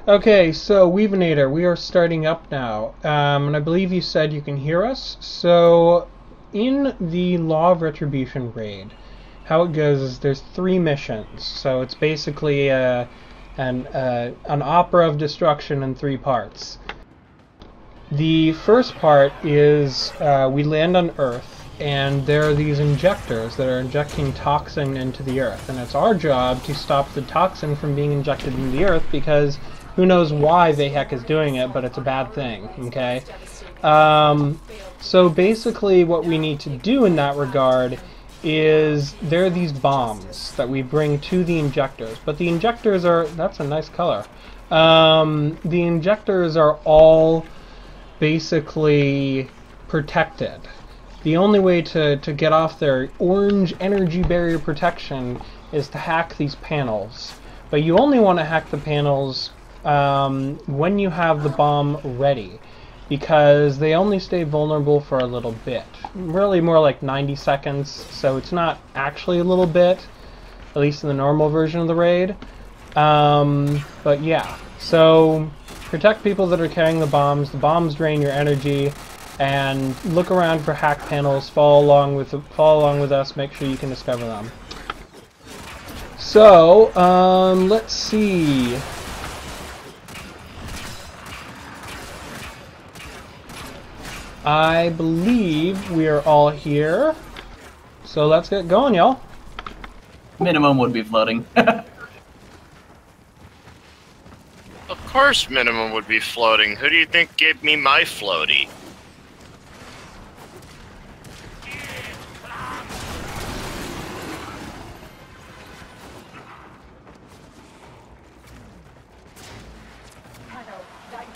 Okay, so Weavenator, we are starting up now, and I believe you said you can hear us. So, in the Law of Retribution raid, how it goes is there's 3 missions. So it's basically an opera of destruction in 3 parts. The first part is we land on Earth, and there are these injectors that are injecting toxin into the Earth, and it's our job to stop the toxin from being injected into the Earth because who knows why the heck is doing it, but it's a bad thing, okay? So basically what we need to do in that regard is there are these bombs that we bring to the injectors, but the injectors are, that's a nice color, the injectors are all basically protected. The only way to get off their orange energy barrier protection is to hack these panels. But you only want to hack the panels when you have the bomb ready, because they only stay vulnerable for a little bit. Really more like 90 seconds, so it's not actually a little bit, at least in the normal version of the raid. But yeah, so protect people that are carrying the bombs drain your energy, and look around for hack panels, follow along with us, make sure you can discover them. So, let's see. I believe we are all here, so let's get going, y'all. Minimum would be floating. Of course Minimum would be floating. Who do you think gave me my floaty?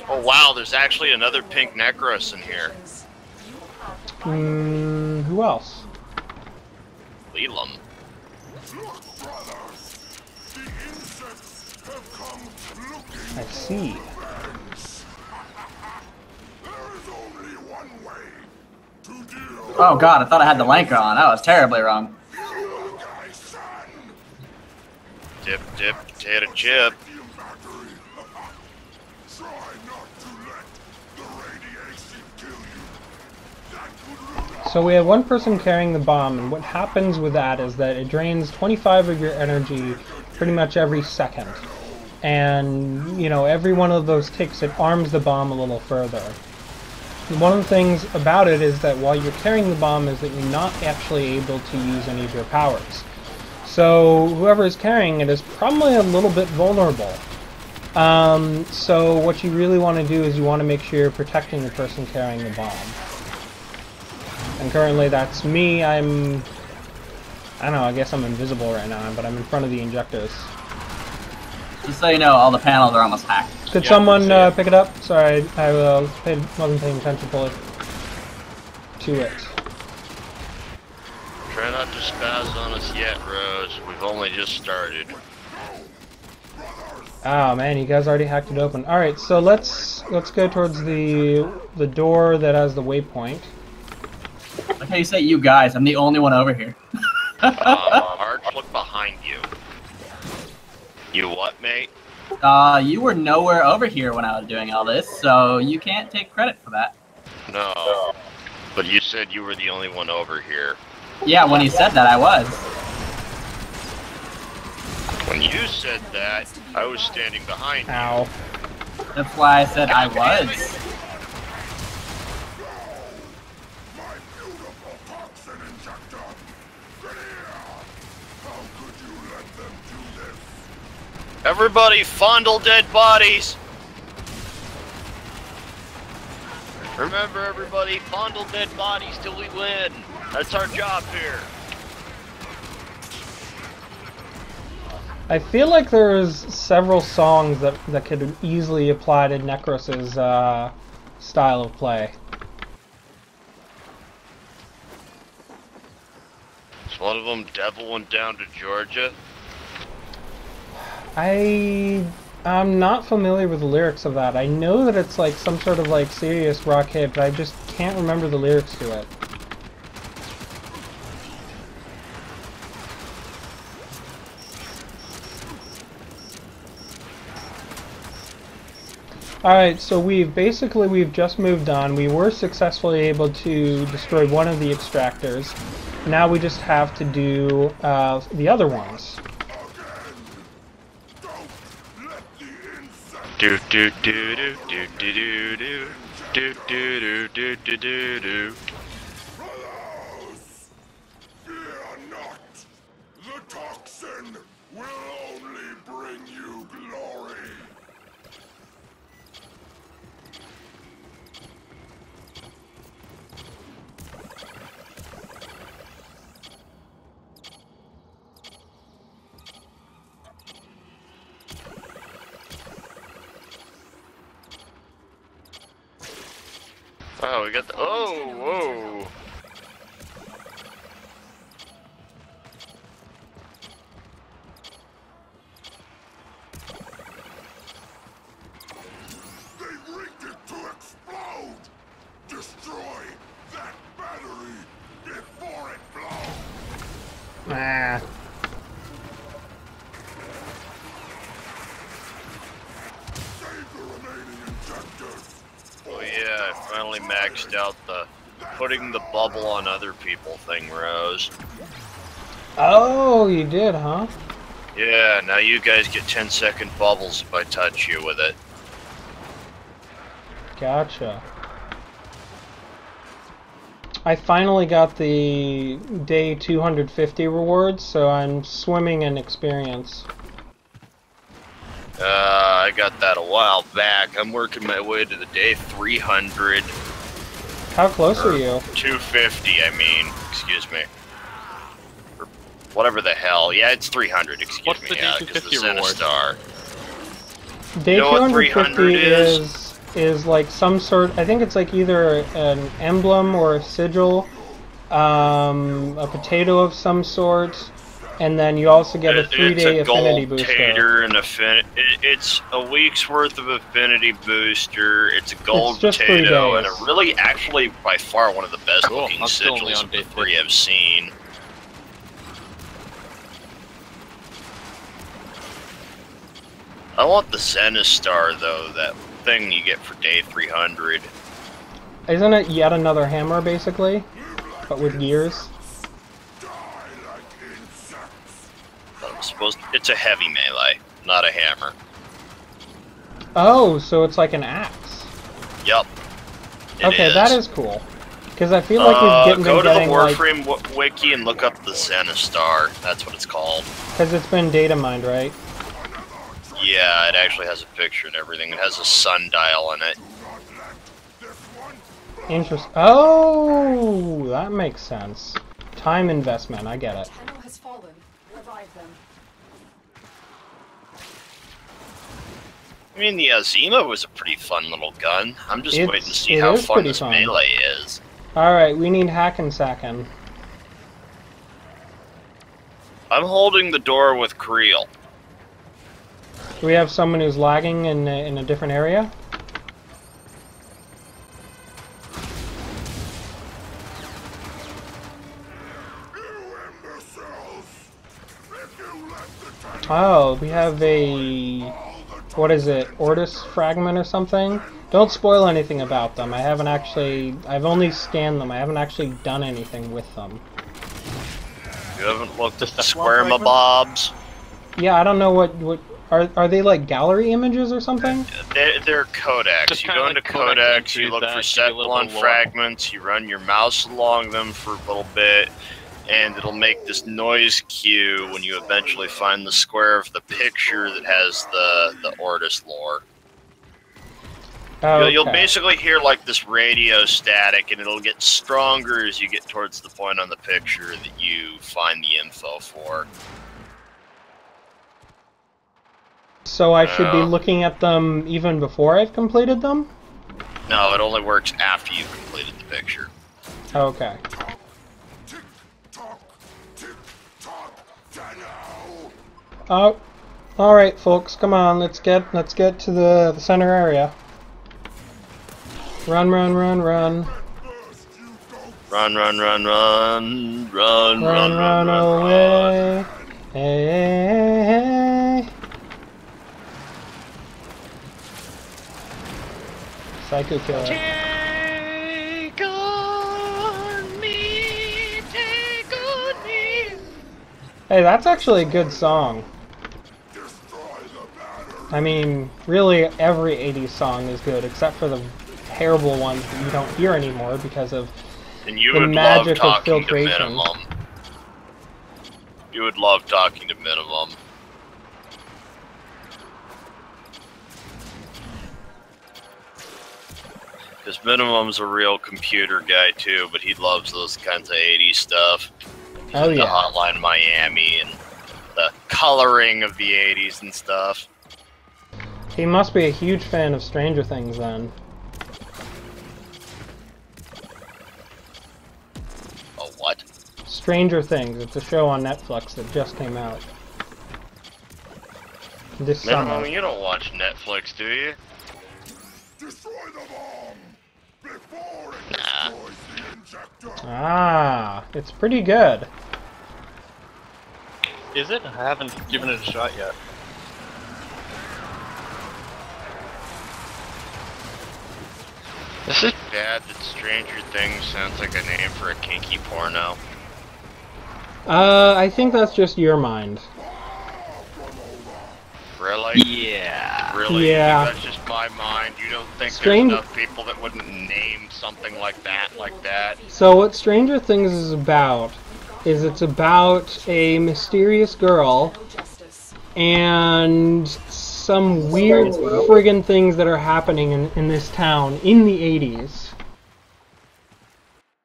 Oh wow, there's actually another pink Nekros in here. Who else? Leland. I see. Oh god, I thought I had the Lanker on. I was terribly wrong. Dip, dip, potato chip. So we have one person carrying the bomb, and what happens with that is that it drains 25 of your energy pretty much every second. And, you know, every one of those ticks, it arms the bomb a little further. And one of the things about it is that while you're carrying the bomb is that you're not actually able to use any of your powers. So whoever is carrying it is probably a little bit vulnerable. So what you really want to do is you want to make sure you're protecting the person carrying the bomb. And currently that's me. I don't know, I guess I'm invisible right now, but I'm in front of the injectors. Just so you know, all the panels are almost hacked. Could someone pick it up? Sorry, I wasn't paying attention fully to it. Try not to spaz on us yet, Rose. We've only just started. Oh man, you guys already hacked it open. Alright, so let's go towards the door that has the waypoint. Like how you say you guys, I'm the only one over here. Arch, look behind you. You what, mate? You were nowhere over here when I was doing all this, so you can't take credit for that. No. But you said you were the only one over here. Yeah, when you said that, I was. When you said that, I was standing behind you. Ow. That's why I said I was. Everybody fondle dead bodies! Remember everybody, fondle dead bodies till we win! That's our job here! I feel like there's several songs that could easily apply to Nekros's style of play. Is one of them Devil Went Down to Georgia? I'm not familiar with the lyrics of that. I know that it's like some sort of like serious rock hit, but I just can't remember the lyrics to it. Alright, so we've just moved on. We were successfully able to destroy one of the extractors. Now we just have to do the other ones. Do do do do do do do do do do do do do do. Fear not. The toxin will only bring you glory. Oh, we got the. Oh, whoa. They rigged it to explode. Destroy that battery before it blows. Ah. Save the remaining injectors. Oh yeah, I finally maxed out the putting the bubble on other people thing, Rose. Oh, you did, huh? Yeah, now you guys get 10-second bubbles if I touch you with it. Gotcha. I finally got the day 250 rewards, so I'm swimming in experience. I got that a while back. I'm working my way to the day 300. How close are you? 250, I mean. Excuse me. Or whatever the hell. Yeah, it's 300, excuse What's me. the day Yeah, because the 250 reward? Zenistar. Day You know what 250 300 is like some sort. I think it's like either an emblem or a sigil, a potato of some sort, and then you also get a 3-day affinity booster. It's a week's worth of affinity booster. It's a gold It's just 3 potato, and days. a really, actually, by far one of the best Cool. looking I'm still only sigils on of the day 3 I've seen. I want the Zenistar though, that thing you get for day 300. Isn't it yet another hammer, basically, but with gears? It's a heavy melee, not a hammer. Oh, so it's like an axe. Yup. Okay, that is cool. Because I feel like we've been go to the getting like, Warframe wiki and look up the Zenistar. That's what it's called. because it's been data mined, right? Yeah, it actually has a picture and everything. It has a sundial in it. Interest. Oh, that makes sense. Time investment. I get it. Tenno has fallen. Revive them. I mean, the Azima was a pretty fun little gun. I'm just waiting to see it how is fun pretty this fun. melee is. All right, we need Hackensacken. I'm holding the door with Creel. Do we have someone who's lagging in a different area? Oh, we have a... what is it? Ortis fragment or something? Don't spoil anything about them. I've only scanned them. I haven't actually done anything with them. You haven't looked at the Just one Square fragment? Mabobs? Yeah, I don't know what are they like gallery images or something? They're codex. Just You kinda go like into codex, into you look that, for give set you a little one bit of lore. fragments, you run your mouse along them for a little bit, and it'll make this noise cue when you eventually find the square of the picture that has the Ortis lore. Oh, You'll okay. basically hear like this radio static, and it'll get stronger as you get towards the point on the picture that you find the info for. So I should be looking at them even before I've completed them? No, it only works after you've completed the picture. Okay. Tick-tock, tick-tock, Tenno. Oh, all right, folks, come on. Let's get to the center area. Run, run, run, run. First you go Run, run, run, run, run, Run away. Hey, hey, hey. Psycho Killer. Take on me, take on me. Hey, that's actually a good song. I mean, really every 80s song is good, except for the terrible ones that you don't hear anymore because of And you the would love magic of talking to filtration. Minimum. You would love talking to Minimum. Because Minimum's a real computer guy too, but he loves those kinds of 80s stuff. Oh The yeah. Hotline Miami and the coloring of the 80s and stuff. He must be a huge fan of Stranger Things then. Oh, what? Stranger Things, it's a show on Netflix that just came out. This Minimum, summer. you don't watch Netflix, do you? Destroy the bomb before it Nah. destroys the injector. Ah, it's pretty good. Is it? I haven't given it a shot yet. Is it bad that Stranger Things sounds like a name for a kinky porno? I think that's just your mind. Really? Yeah. Really? Yeah. That's just my mind. You don't think Strange- there's enough people that wouldn't name something like that like that? So what Stranger Things is about is it's about a mysterious girl No justice. and some weird friggin' things that are happening in this town in the 80s.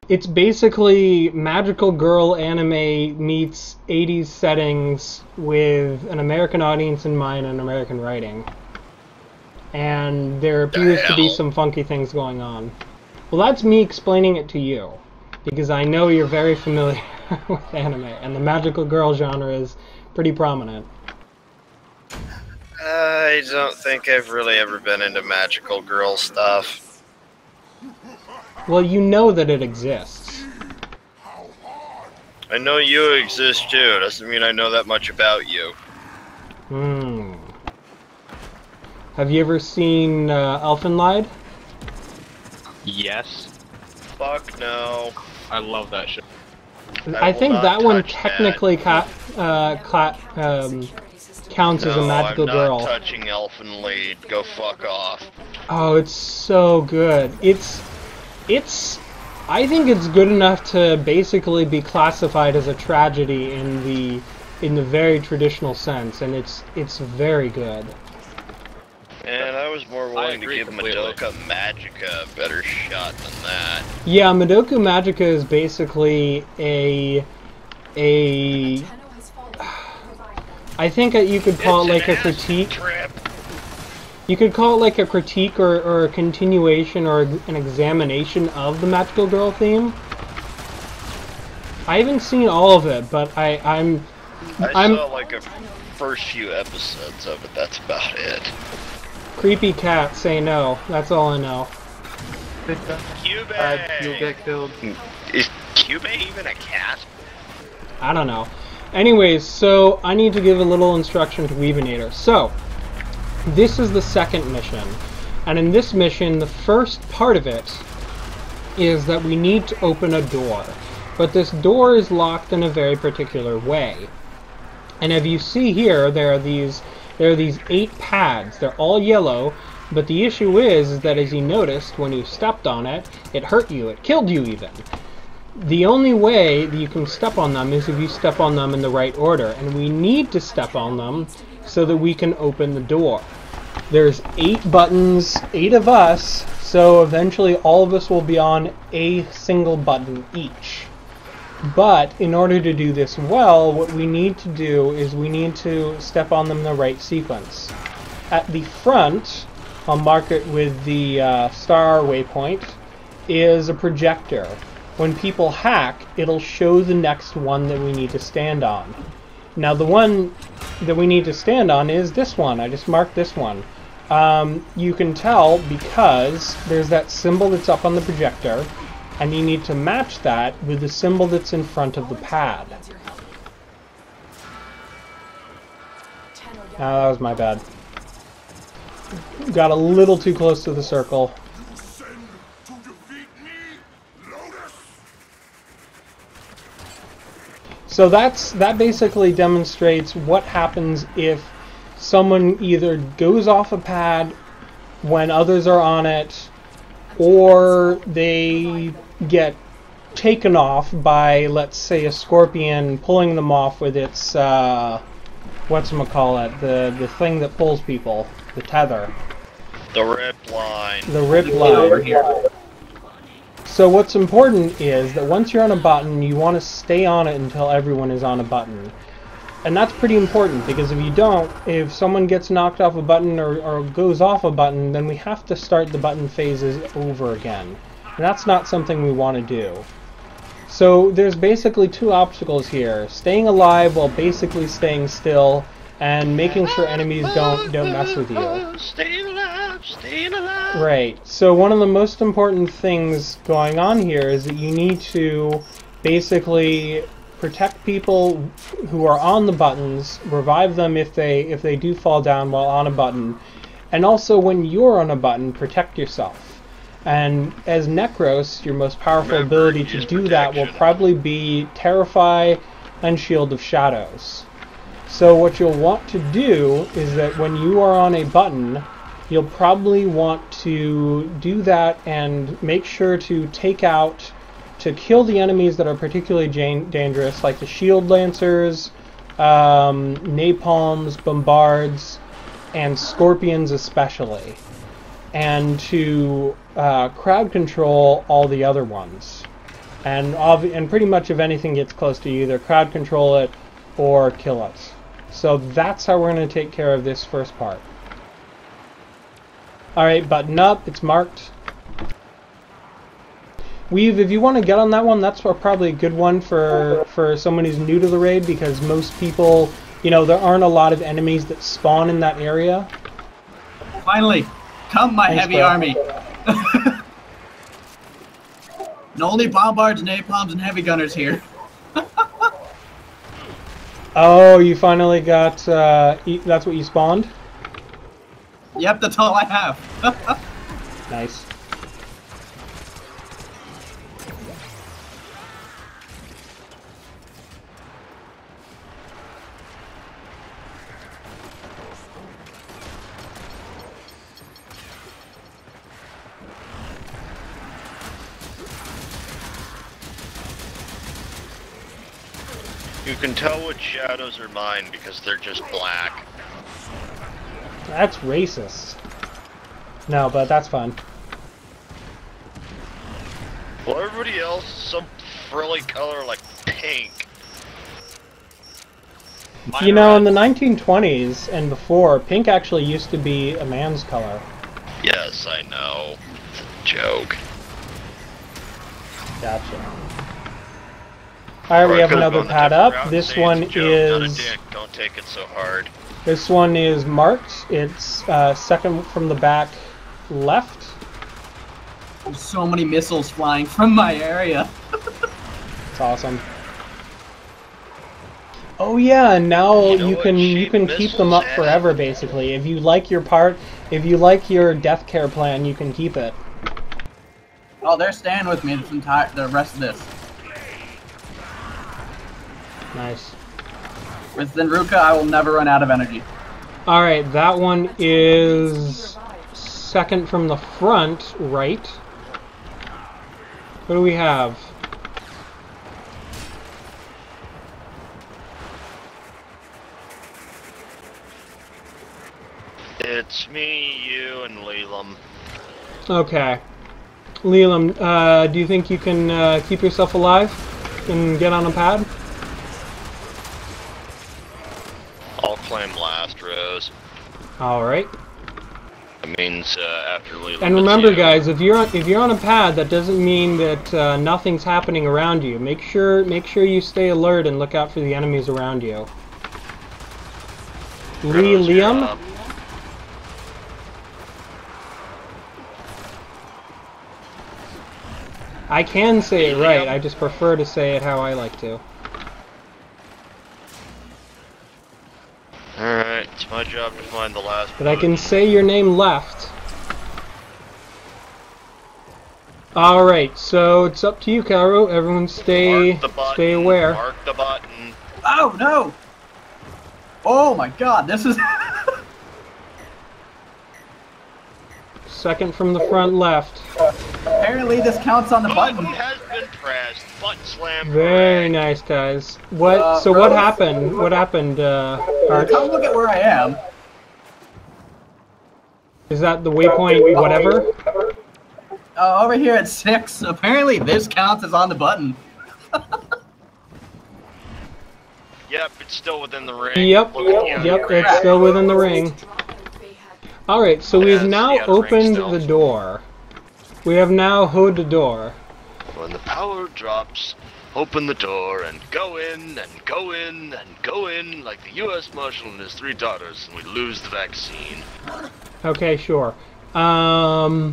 It's basically magical girl anime meets 80s settings with an American audience in mind and American writing. And there appears to be hell? some funky things going on. Well, that's me explaining it to you, because I know you're very familiar with anime, and the magical girl genre is pretty prominent. I don't think I've really ever been into magical girl stuff. Well, you know that it exists. I know you exist too. Doesn't mean I know that much about you. Hmm. Have you ever seen Elfenlied? Yes. Fuck no. I love that shit. I will think not that one touch technically counts as a No, magical I'm girl. not touching Elfin Lead. Go fuck off. Oh, it's so good. It's I think it's good enough to basically be classified as a tragedy in the very traditional sense, and it's very good. And I was more willing to agree give completely. Madoka Magica a better shot than that. Yeah, Madoka Magica is basically a Tenno has fallen. Revive them. I think that you could call it like a critique. Trip. You could call it like a critique or a continuation or an examination of the magical girl theme. I haven't seen all of it, but I'm I saw like a first few episodes of it. That's about it. creepy cat say no. That's all I know. Cube. You'll get killed. Is Cube even a cat? I don't know. Anyways, so I need to give a little instruction to Weavinator. So, this is the second mission. And in this mission, the first part of it is that we need to open a door. But this door is locked in a very particular way. And as you see here, there are these 8 pads. They're all yellow, but the issue is that, as you noticed, when you stepped on it, it hurt you. It killed you even. The only way that you can step on them is if you step on them in the right order, and we need to step on them so that we can open the door. There's 8 buttons, 8 of us, so eventually all of us will be on a single button each. But in order to do this well, what we need to do is we need to step on them in the right sequence. At the front, I'll mark it with the star waypoint, is a projector. When people hack, it'll show the next one that we need to stand on. Now the one that we need to stand on is this one. I just marked this one. You can tell because there's that symbol that's up on the projector, and you need to match that with the symbol that's in front of the pad. Needs your help. Tenno Ah, that was my bad. Got a little too close to the circle. So that basically demonstrates what happens if someone either goes off a pad when others are on it, or they get taken off by, let's say, a scorpion pulling them off with its whatchamacallit, the thing that pulls people, the tether. The rip line. The rip Over line. here. So what's important is that once you're on a button, you want to stay on it until everyone is on a button. And that's pretty important, because if you don't, if someone gets knocked off a button or goes off a button, then we have to start the button phases over again. And that's not something we want to do. So there's basically two obstacles here: staying alive while basically staying still, and making sure enemies don't mess with you. Staying alive, staying alive. Right. So one of the most important things going on here is that you need to basically protect people who are on the buttons, revive them if they do fall down while on a button, and also when you're on a button, protect yourself. And as Nekros, your most powerful ability to do that will probably be Terrify and Shield of Shadows. So what you'll want to do is that when you are on a button, you'll probably want to do that and make sure to kill the enemies that are particularly dangerous, like the Shield Lancers, Napalms, Bombards, and Scorpions especially. And to crowd control all the other ones. And pretty much if anything gets close to you, either crowd control it or kill it. So that's how we're going to take care of this first part. Alright, button up, it's marked. Weave, if you want to get on that one, that's probably a good one for someone who's new to the raid, because most people, you know, there aren't a lot of enemies that spawn in that area. Finally, come my Thanks, heavy bro. army. And only bombards, napalms, and heavy gunners here. Oh, you finally got, that's what you spawned? Yep, that's all I have. Nice. You can tell which shadows are mine because they're just black. That's racist. No, but that's fun. Well, everybody else is some frilly color like pink. You know, in the 1920s and before, pink actually used to be a man's color. Yes, I know. It's a joke. Gotcha. Alright, we have another pad up. This one is... Don't take it so hard. This one is marked. It's second from the back left. There's so many missiles flying from my area. It's awesome. Oh yeah, and now You know you what can shape keep them up missiles forever have? basically. If you like your part, if you like your death care plan, you can keep it. Oh, they're staying with me the rest of this. Nice. With Zenruka, I will never run out of energy. Alright, that one is second from the front, right. What do we have? It's me, you, and Leland. Okay. Leland, do you think you can keep yourself alive and get on a pad? I'll claim last, Rose. Alright. That means after Leland. And it's remember, you. guys, if you're on a pad, that doesn't mean that nothing's happening around you. Make sure you stay alert and look out for the enemies around you. Rose, you're Liam? up. I can say it right, I just prefer to say it how I like to. Alright, it's my job to find the last But I can say your name left. Alright, so it's up to you, Cairo. Everyone stay Mark the button, aware. Mark the button. No, no! Oh my god, this is... Second from the front left. Apparently this counts on the button. Button has been pressed. Button slam. Very nice, guys. What? So Rose? what happened? What happened, Arch? Come look at where I am. Is that the waypoint, whatever? Over here at 6. Apparently this counts as on the button. Yep, it's still within the ring. Yep, Look at the yep, other it's still within the ring. Alright, so we've Yeah, now it's the other ring opened still. the door. We have now hood the door. When the power drops, open the door and go in and go in and go in like the U.S. Marshal and his 3 daughters, and we lose the vaccine. Okay, sure. So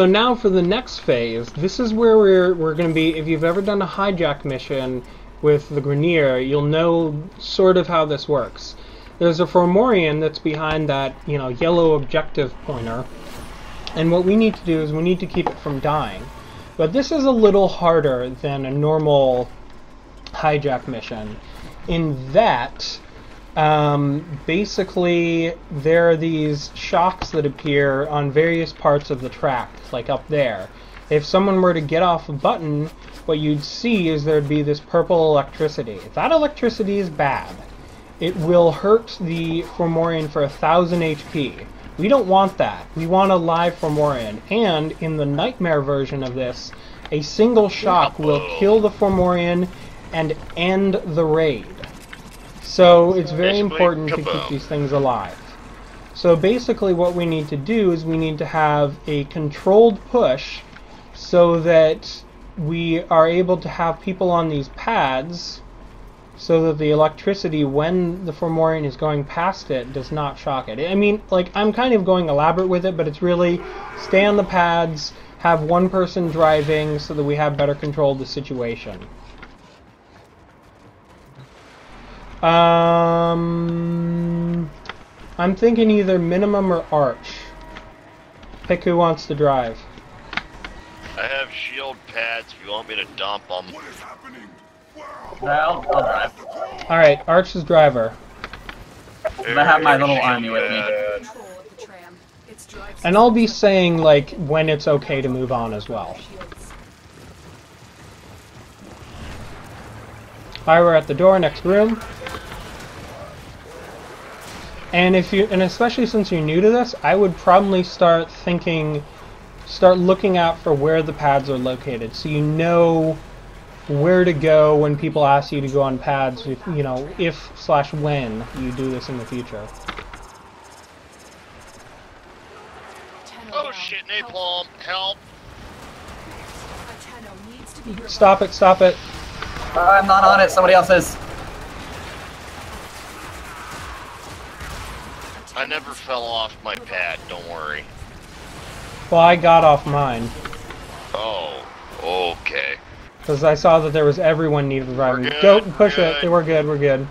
now for the next phase, this is where we're going to be. If you've ever done a hijack mission with the Grenier, you'll know sort of how this works. There's a Fomorian that's behind that, yellow objective pointer, and what we need to do is we need to keep it from dying. But this is a little harder than a normal hijack mission, in that basically there are these shocks that appear on various parts of the track, like up there. If someone were to get off a button, what you'd see is there'd be this purple electricity. That electricity is bad. It will hurt the Fomorian for 1,000 HP. We don't want that. We want a live Fomorian. And in the Nightmare version of this, a single shock will kill the Fomorian and end the raid. So it's very Basically, important to kaboom. keep these things alive. So basically what we need to do is we need to have a controlled push so that we are able to have people on these pads so that the electricity, when the Fomorian is going past it, does not shock it. I mean, like, I'm kind of going elaborate with it, but it's really stay on the pads, have one person driving so that we have better control of the situation. I'm thinking either Minimum or Arch. Pick who wants to drive. I have shield pads if you want me to dump them. What is happening? Wow. Well, I'll drive. Alright, Arch is driver. I have my little army with me. Control of the tram. Its drive And I'll be saying, like, when it's okay to move on as well. shields. Alright, we're at the door, next room. And especially since you're new to this, I would probably start looking out for where the pads are located, so you know where to go when people ask you to go on pads, if/when you do this in the future. Oh shit, napalm, help! Tenno needs to be revived. Stop it, stop it. I'm not on it, somebody else is. I never fell off my pad, don't worry. Well, I got off mine, Oh, okay. because I saw that there was everyone needed reviving. We're Go, good, push good. it. We're good, we're good.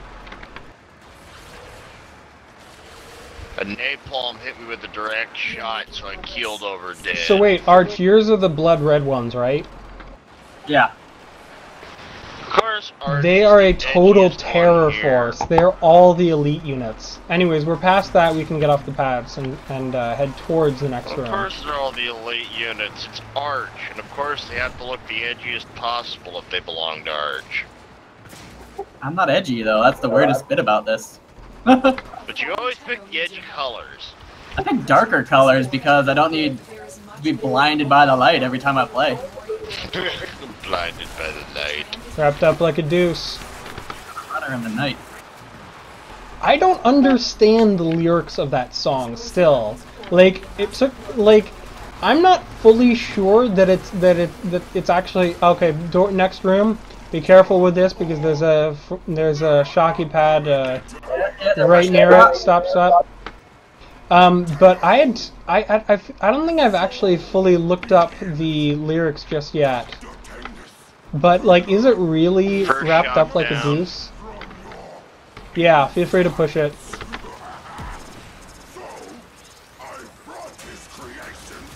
A napalm hit me with a direct shot, so I keeled over dead. So wait, Arch, yours are the blood red ones, right? Yeah. Of course, Arch They is are a the total edgiest terror one here. force. They're all the elite units. Anyways, we're past that. We can get off the pads and head towards the next Of room. course they're all the elite units. It's Arch, and of course they have to look the edgiest possible if they belong to Arch. I'm not edgy, though. That's the weirdest bit about this. I But you always pick the edgy colors. pick darker colors because I don't need to be blinded by the light every time I play. Blinded by the light. Wrapped up like a deuce. Runner in the night. I don't understand the lyrics of that song still. Like, it took, like, I'm not fully sure that it's actually okay. Next room. Be careful with this because there's a shocky pad right near it. Stop. But I don't think I've actually fully looked up the lyrics just yet. But like, is it really First wrapped shot up like a down. goose? Yeah, feel free to push it. So, I brought these creations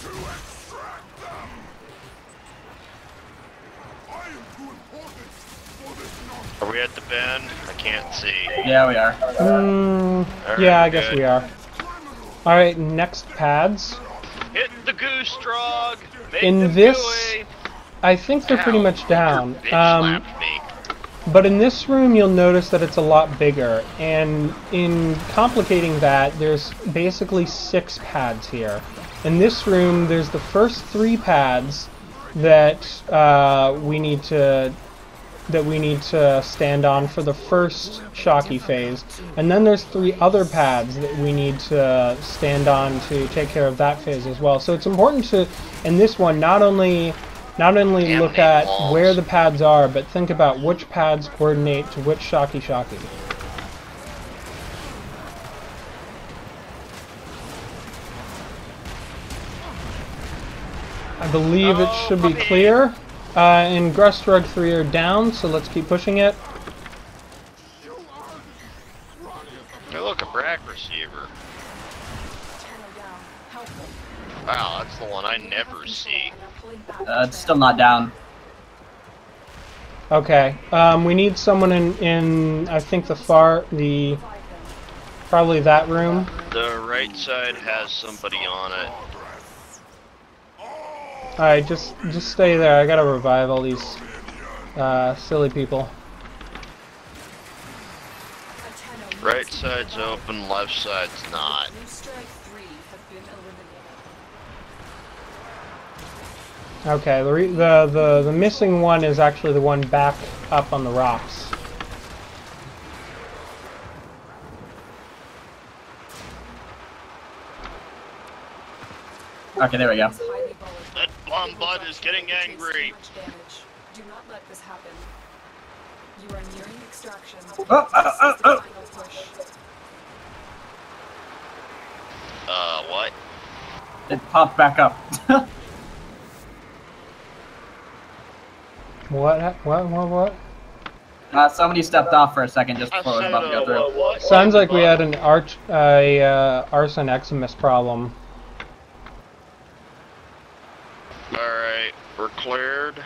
to extract them. I am too important for this nonsense. Are we at the I can't see. Yeah, we are. Alright, Yeah, I we're guess good. we are. Alright, next pads. Hit the goose drog! Make In them this- gooey! I think they're pretty Ow, much down. Bitch slapped me. But in this room, you'll notice that it's a lot bigger. And in complicating that, there's basically 6 pads here. In this room, there's the first 3 pads that we need to stand on for the first Shocky phase, and then there's 3 other pads that we need to stand on to take care of that phase as well. So it's important to, in this one, not only look at where the pads are, but think about which pads coordinate to which Shocky. I believe it should be clear. And Grustrug 3 are down, so let's keep pushing it. Hey, look, a Brack receiver. Wow, that's the one I never see. It's still not down. Okay, we need someone in I think probably that room. The right side has somebody on it. Alright, just stay there. I gotta revive all these silly people. Right side's open, left side's not. Okay, the missing one is actually the one back up on the rocks. Okay, there we go. That bomb bud is getting angry. Do not let this happen. You are nearing extraction. Oh. Final push. What? It popped back up. What? Somebody stepped off for a second just before I was about to go through. What? Sounds like we had an Arson Eximus problem. Alright, we're cleared.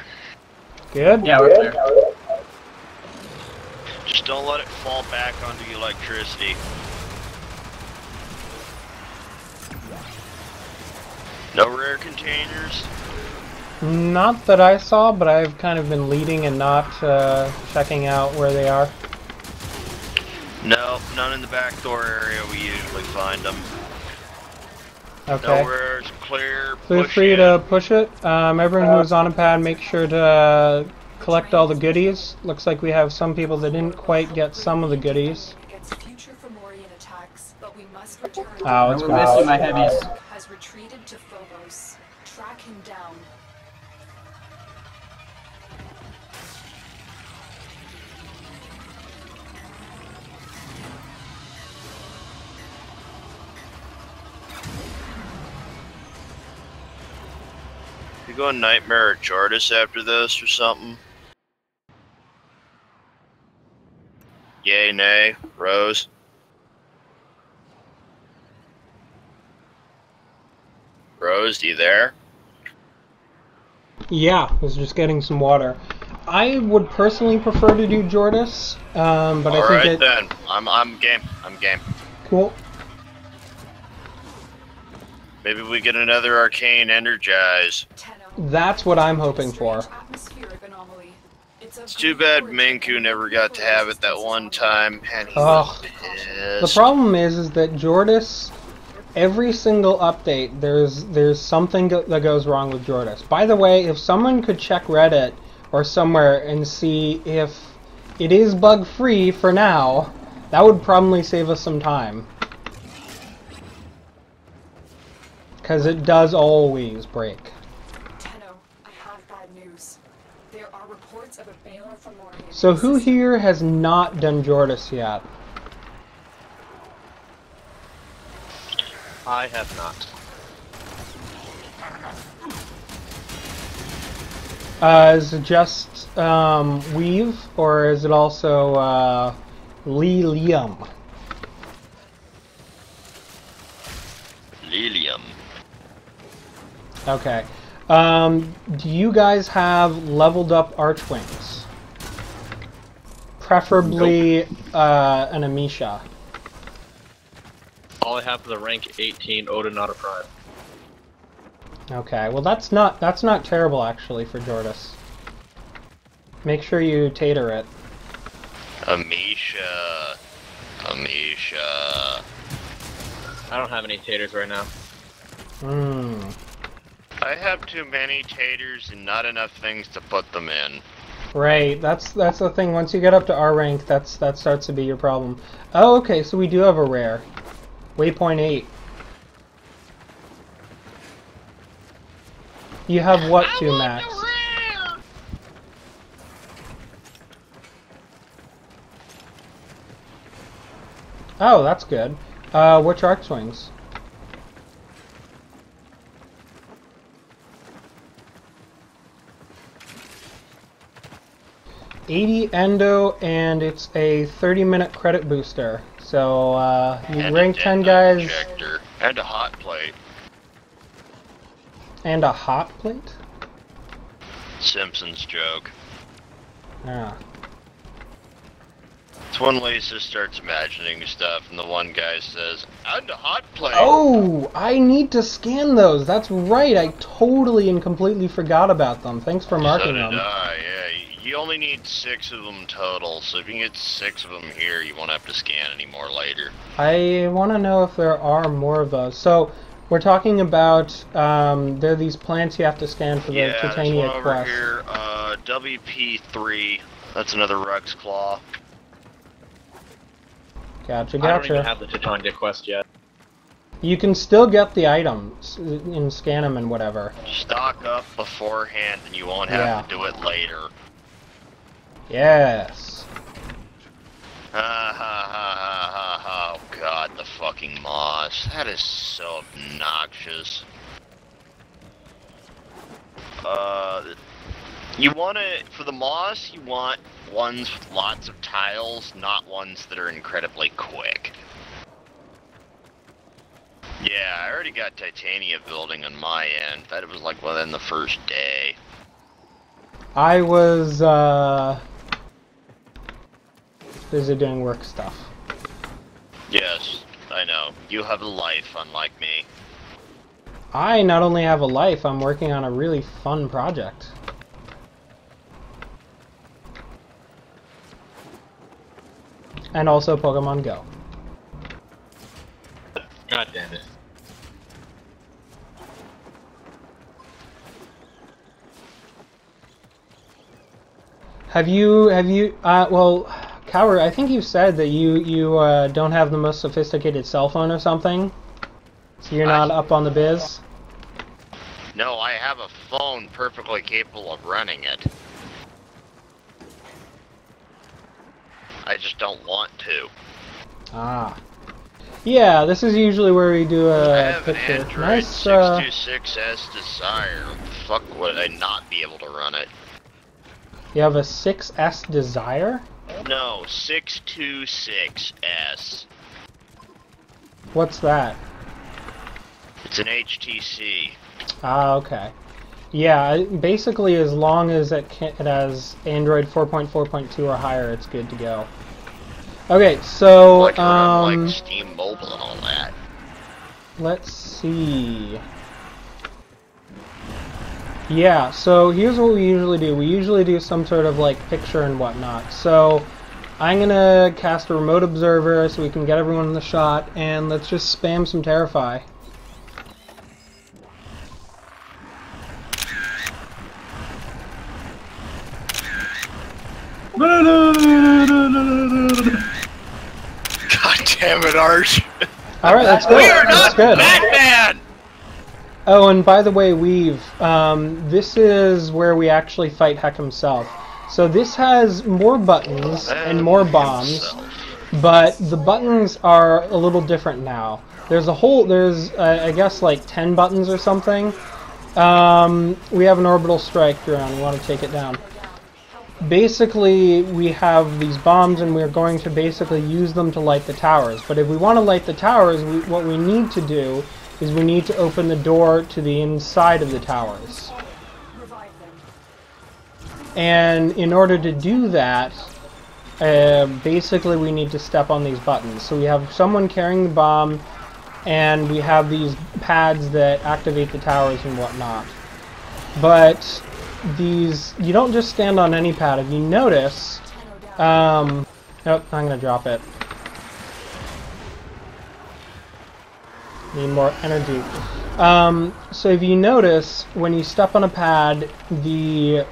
Good? Yeah, we're clear. Just don't let it fall back onto the electricity. No rare containers. Not that I saw, but I've kind of been leading and not checking out where they are. No, none in the back door area. We usually find them. Okay. No rares, clear. Feel Push free in. to push it. Everyone who's on a pad, make sure to collect all the goodies. Looks like we have some people that didn't quite get some of the goodies. Against future Fomorian attacks, but we must return. Oh, it's We're missing my heavies. Has retreated to Phobos. Track him down. You go Nightmare or Jordis after this or something? Yay, nay, Rose. Rose, you there? Yeah, I was just getting some water. I would personally prefer to do Jordis, but I think Alright then, I'm game. I'm game. Cool. Maybe we get another Arcane Energize. That's what I'm hoping for. Atmospheric anomaly. It's too bad Minku never got to have it that one time, and he Ugh. was The pissed. problem is that Jordis, every single update, there's something that goes wrong with Jordis. By the way, if someone could check Reddit or somewhere and see if it is bug-free for now, that would probably save us some time. Because it does always break. Tenno, I have bad news. There are reports of a Baylor Fomorian. So who here has not done Jordis yet? I have not. Is it just Weave, or is it also Lilium? Lilium. Okay. Do you guys have leveled up Archwings? preferably an Amisha. All I have is a rank 18 Oda not a prime. Okay, well that's not terrible actually for Jordis. Make sure you tater it. Amisha. Amisha. I don't have any taters right now. Hmm. I have too many taters and not enough things to put them in. Right, that's the thing. Once you get up to R rank, that starts to be your problem. Oh, okay, so we do have a rare. Waypoint 8. You have what to, Max? Oh, that's good. Which arc swings? $80 endo, and it's a 30-minute credit booster. So you And rank a 10 detonite guys injector. And a hot plate. and a hot plate. Simpsons joke. Ah. It's when Lisa starts imagining stuff and the one guy says, and a hot plate. Oh, I need to scan those. That's right. I totally and completely forgot about them. Thanks for marking So did them. I, yeah. You only need 6 of them total, so if you can get 6 of them here, you won't have to scan anymore later. I want to know if there are more of those. So we're talking about there are these plants you have to scan for the Yeah, there's Titania one over quest. here, WP3. That's another Rux Claw. Gotcha, I don't even gotcha. have the Titania quest yet. You can still get the items and scan them and whatever. Stock up beforehand and you won't have to do it later. Yes. Ha ha ha ha ha ha. Oh god, the fucking moss. That is so obnoxious. You want to, for the moss, you want ones with lots of tiles, not ones that are incredibly quick. Yeah, I already got Titania building on my end. That was like within the first day. I was busy doing work stuff. Yes, I know. You have a life, unlike me. I not only have a life, I'm working on a really fun project. And also Pokemon Go. God damn it. Well, Coward, I think you said that you don't have the most sophisticated cell phone or something? So you're not up on the biz? No, I have a phone perfectly capable of running it. I just don't want to. Ah. Yeah, this is usually where we do I a have an picture. Android Nice, 626S Desire. Fuck would I not be able to run it? you have a 6S Desire? No, 626S. What's that? It's an HTC. Ah, okay. Yeah, basically as long as it has Android 4.4.2 or higher, it's good to go. Okay, so, Like run like Steam Mobile and all that. let's see. Yeah, so here's what we usually do. We usually do some sort of like picture and whatnot. So I'm gonna cast a remote observer so we can get everyone in the shot, and let's just spam some Terrify. God damn it, Arch. Alright, that's good. We are That's not good. Batman! Oh, and by the way, Weave, this is where we actually fight Heck himself. So this has more buttons and more bombs, but the buttons are a little different now. There's I guess like 10 buttons or something. We have an orbital strike drone, we want to take it down. Basically, we have these bombs and we're going to basically use them to light the towers. But if we want to light the towers, what we need to do is we need to open the door to the inside of the towers. Revive them. And in order to do that, basically we need to step on these buttons. So we have someone carrying the bomb, and we have these pads that activate the towers and whatnot. But these, you don't just stand on any pad. If you notice, nope, I'm gonna drop it. Need more energy. So if you notice, when you step on a pad, the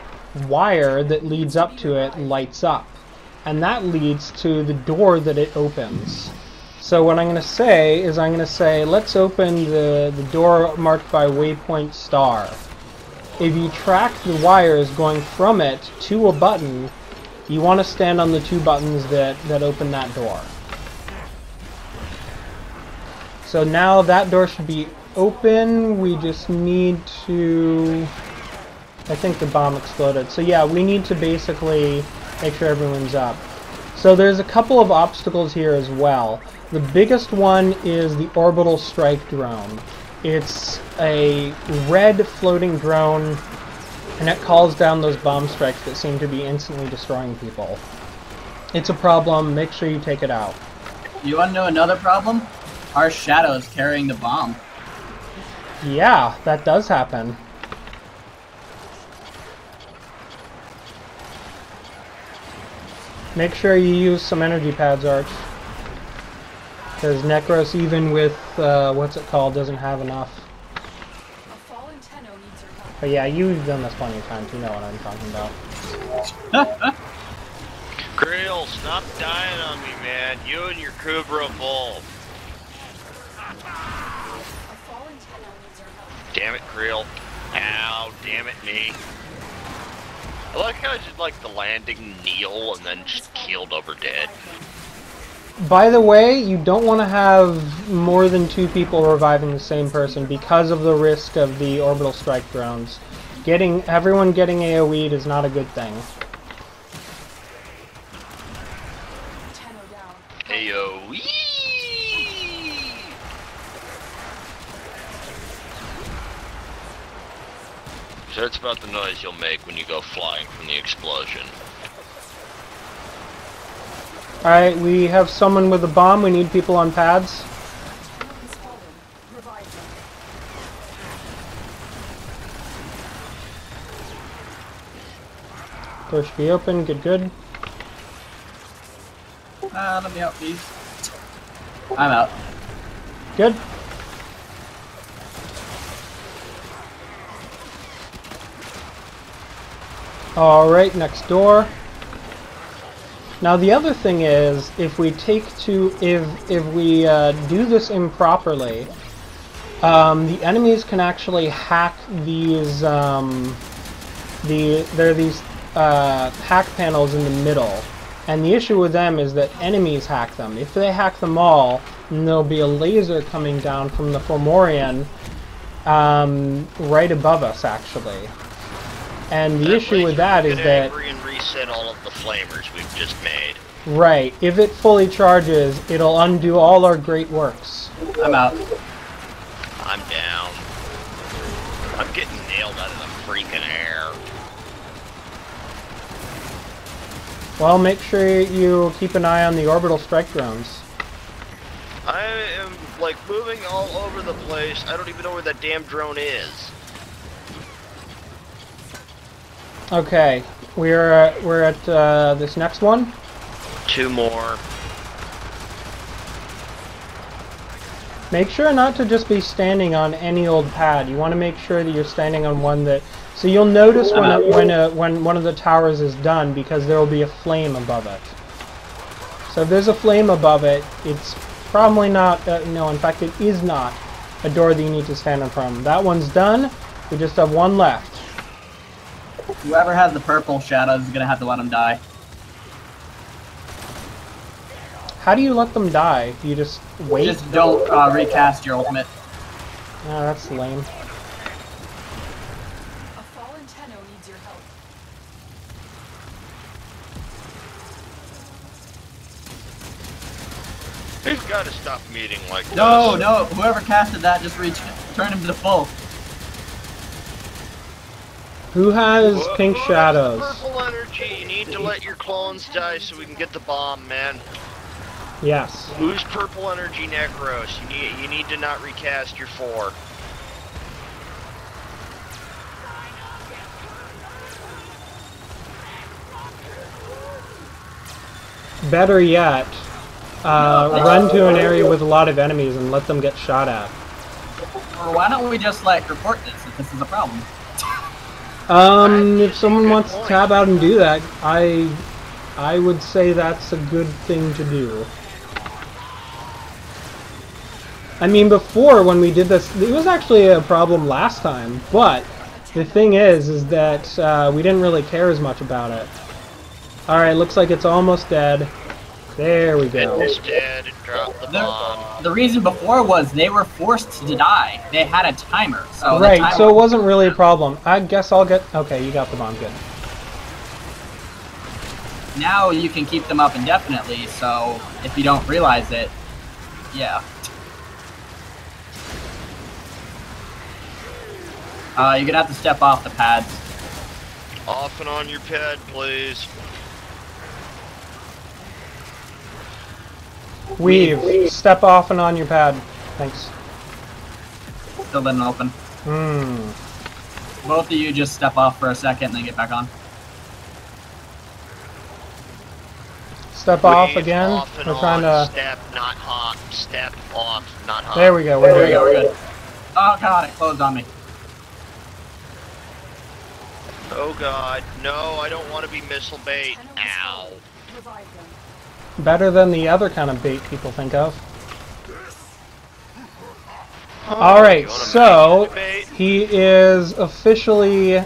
wire that leads up to it lights up, and that leads to the door that it opens. So what I'm going to say is I'm going to say, let's open the door marked by waypoint star. If you track the wires going from it to a button, you want to stand on the two buttons that open that door. So now that door should be open. We just need to... I think the bomb exploded. So yeah, we need to basically make sure everyone's up. So there's a couple of obstacles here as well. The biggest one is the orbital strike drone. It's a red floating drone, and it calls down those bomb strikes that seem to be instantly destroying people. It's a problem. Make sure you take it out. You want to know another problem? Our shadow is carrying the bomb. Yeah, that does happen. Make sure you use some energy pads, Arch. Because Nekros, even with, what's it called, doesn't have enough. But yeah, you've done this plenty of times. You know what I'm talking about. Krill, stop dying on me, man. You and your Kubra Bull. Damn it, Krill. Ow, damn it, me. I like how I did like the landing kneel and then just keeled over dead. By the way, you don't want to have more than 2 people reviving the same person because of the risk of the orbital strike drones. Everyone getting AoE'd is not a good thing. AoE! So it's about the noise you'll make when you go flying from the explosion. Alright, we have someone with a bomb. We need people on pads. Door should be open. Good, good. Let me out, please. I'm out. Good. Alright, next door. Now the other thing is, if we do this improperly, the enemies can actually hack these. There are these hack panels in the middle, and the issue with them is that enemies hack them. If they hack them all, then there'll be a laser coming down from the Fomorian right above us, actually. And the issue with that is that... and reset all of the flamers we've just made. Right. If it fully charges, it'll undo all our great works. I'm out. I'm down. I'm getting nailed out of the freaking air. Well, make sure you keep an eye on the orbital strike drones. I am, like, moving all over the place. I don't even know where that damn drone is. Okay, we're at this next one. 2 more. Make sure not to just be standing on any old pad. You want to make sure that you're standing on one that... So you'll notice when one of the towers is done, because there will be a flame above it. So if there's a flame above it, it's probably not... no, in fact, it is not a door that you need to stand in front of. That one's done. We just have one left. Whoever has the purple shadows is gonna have to let them die. How do you let them die? You just wait? Just don't recast your ultimate. Oh, that's lame. A fallen Tenno needs your help. We've got to stop meeting like this. No, no, whoever casted that just turned him to the full. Who has pink Who has shadows? Purple energy. You need to let your clones die so we can get the bomb, man. Yes. Who's purple energy, Nekros? You need to not recast your 4. Better yet, run to an area with a lot of enemies and let them get shot at. Or why don't we just like report this if this is a problem? If someone wants to tab out and do that, I would say that's a good thing to do. I mean, before when we did this, it was actually a problem last time, but the thing is that we didn't really care as much about it. Alright, looks like it's almost dead. There we go. It's dead. Drop the bomb. The reason before was they were forced to die. They had a timer. So Right, the timer so it wasn't really a problem. I guess I'll get... Okay, you got the bomb, good. Now you can keep them up indefinitely, so if you don't realize it, yeah. You're gonna have to step off the pads. Off and on your pad, please. Weave. Step off and on your pad. Thanks. Still didn't open. Both of you just step off for a second and then get back on. Step off Weave again. Off and We're trying on. to... Step, not hop. Step off, not hop. There we go. There we go, we're good. Oh god, it closed on me. Oh god, no, I don't want to be missile bait. Ow. Revive them. Better than the other kind of bait people think of. Alright, You wanna so make it a bait? he is officially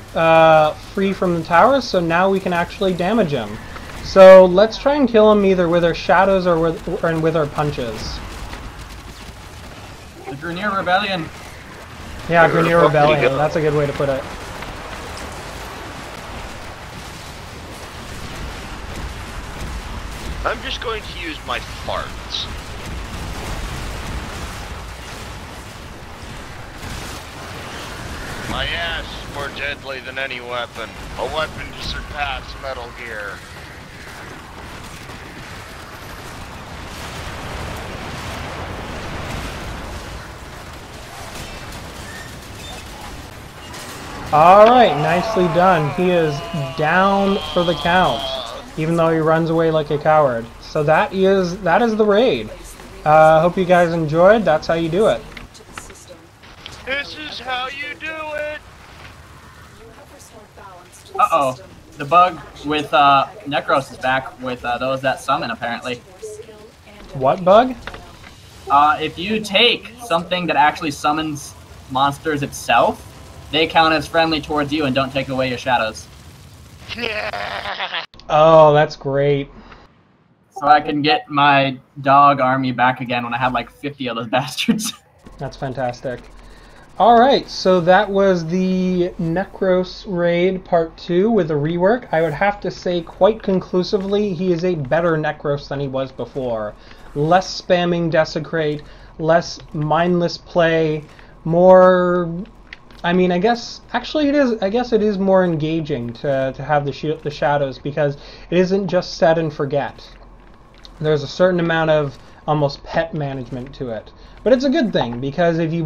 free from the towers, so now we can actually damage him. So let's try and kill him either with our shadows or with our punches. The Grenier Rebellion. Yeah, Grenier Rebellion, that's a good way to put it. I'm just going to use my farts. My ass is more deadly than any weapon. A weapon to surpass Metal Gear. Alright, nicely done. He is down for the count, even though he runs away like a coward. So that is the raid. Hope you guys enjoyed. That's how you do it. To the system. This is how you do it! You have restored balance to the Uh-oh. system. The bug with Nekros is back with those that summon, apparently. Your skill and What bug? If you take something that actually summons monsters itself, they count as friendly towards you and don't take away your shadows. Oh, that's great. So I can get my dog army back again when I have like 50 of those bastards. That's fantastic. Alright, so that was the Nekros raid part 2 with a rework. I would have to say quite conclusively he is a better Nekros than he was before. Less spamming Desecrate, less mindless play, more... I mean, I guess it is more engaging to have the shadows because it isn't just set and forget. There's a certain amount of almost pet management to it. But it's a good thing because if you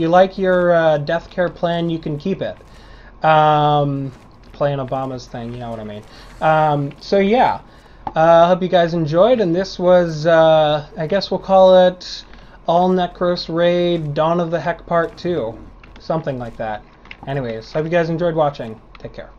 like your death care plan, you can keep it. Playing Obama's thing, you know what I mean. So yeah, hope you guys enjoyed, and this was, I guess we'll call it All Nekros Raid Dawn of the Heck Part 2. Something like that. Anyways, hope you guys enjoyed watching. Take care.